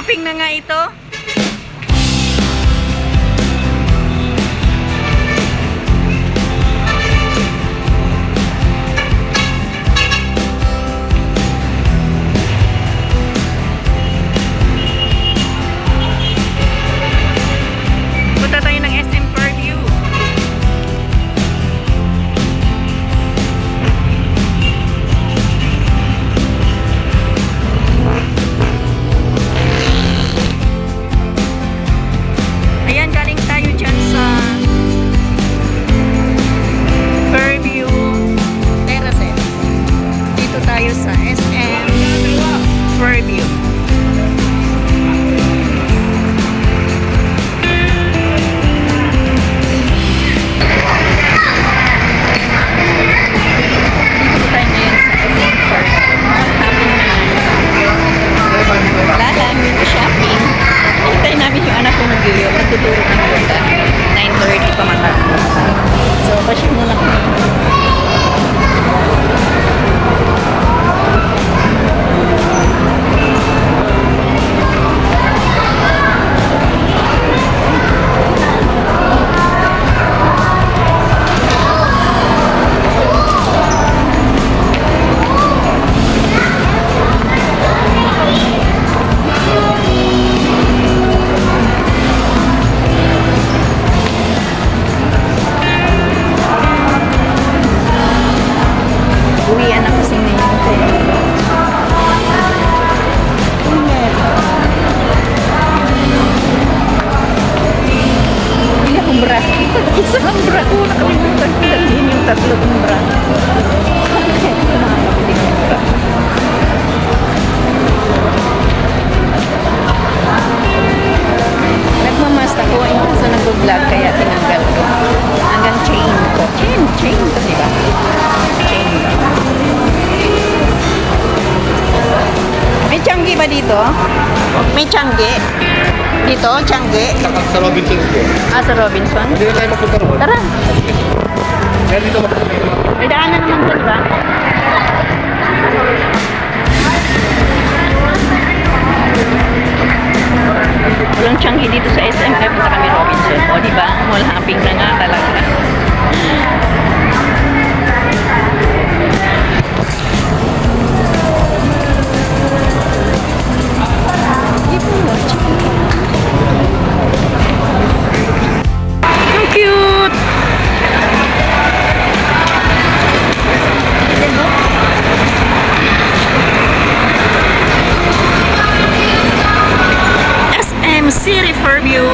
shopping na nga ito. Punta tayo ng SM Fairview. Ayan, galing tayo dyan sa Fairview Terraces. Dito tayo sa SM Fairview. Wala lang, yung shopping. Hintayin namin yung anak ko mag-iyo. Magtuturo ng yoga. 9:30 pa matapos. So, pasyon muna kami. Uwian na kasi ngayon. Hindi akong bra. Isa lang bra ko. Nakalimutan ko lang yun yung tatlo kong bra. Nagmamas ako. Ayun sa nag-vlog kaya tinanggal ko. Hanggang chain ko. Chain ko, diba? Chain ko. May tiyanggi ba dito? May tiyanggi? Dito? Tiyanggi? Sa Robinson po. Ah, sa Robinson? Hindi na tayo mapunta ron. Tara! Kaya dito mapunta. May daanan naman to, diba? Walang tiyanggi dito sa SM. Kaya punta kami Robinson. O, diba? Mall hopping na nga talaga. Ang cute! SM City Fairview.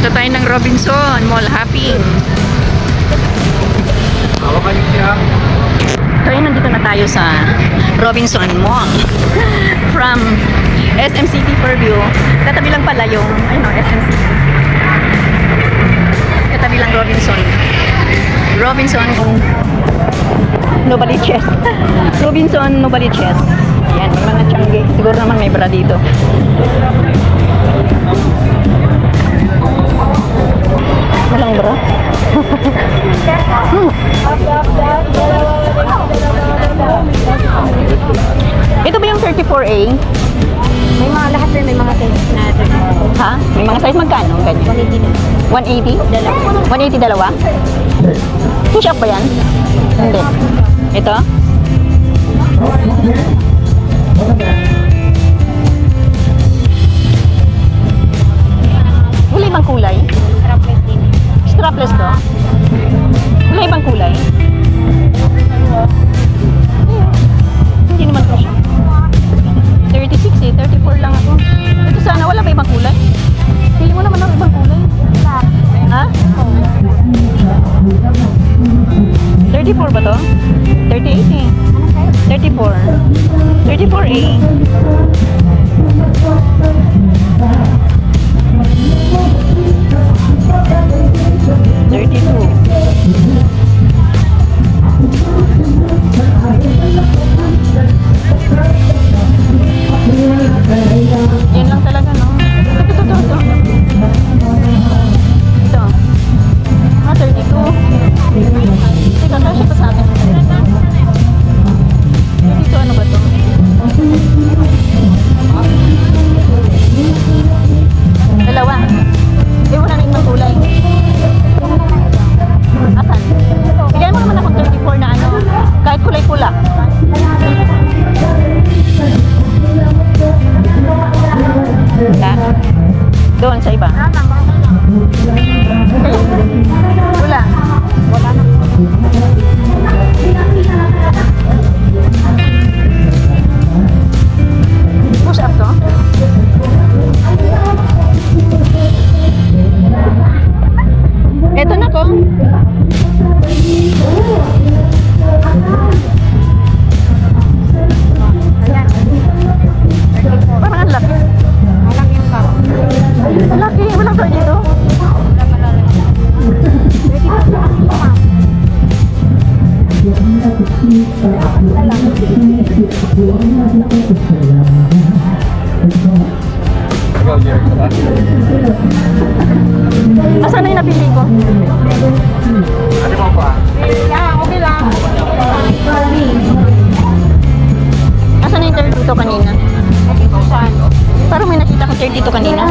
Punta tayo ng Robinson Mall hopping. Hawakan niyo siya. So yun, nandito na tayo sa Robinson Mall. From SM City Fairview. Katabi lang pala yung SM City. Katabi lang Robinson. Robinson Novaliches. Robinson Novaliches. Ayan, may mga tiyangge. Siguro naman may bra dito. Walang bra? Ito ba yung 34A? May mga lahat rin, may mga size natin. Ha? May mga size magkano? Ganyan. 180? 180 dalawa? Push up ba yan? Hindi. Ito? Wala ibang kulay? Strapless din. Strapless to? Wala ibang kulay? Hindi naman po siya. 36 eh, 34 lang ako. Ito sana, wala ba ibang kulay? Pili mo naman ang ibang kulay. Ha? 34 ba to? 38 eh. 34. 34A. Yan lang talaga, no? Ito. Ito. 32. Teka, kasya pa sa akin. Dito, ano ba to? Dalawa. Wala na ibang kulay. Asan? Bigyan mo naman ako 34 na ano. Kahit kulay-pula. Wala. Doon sa iba. Wala. Wala na. Push up to? Eto na ko. Parang ang laki. Malaki yung karo. Ang laki. Walang to dito. Wala malaki. Ikaw, Jerry, ka ba? Asan na yung napili ko? Ano mo pa? Okay lang. Asan na yung 32 kanina? Ito saan? Parang may nakita ko 32 kanina.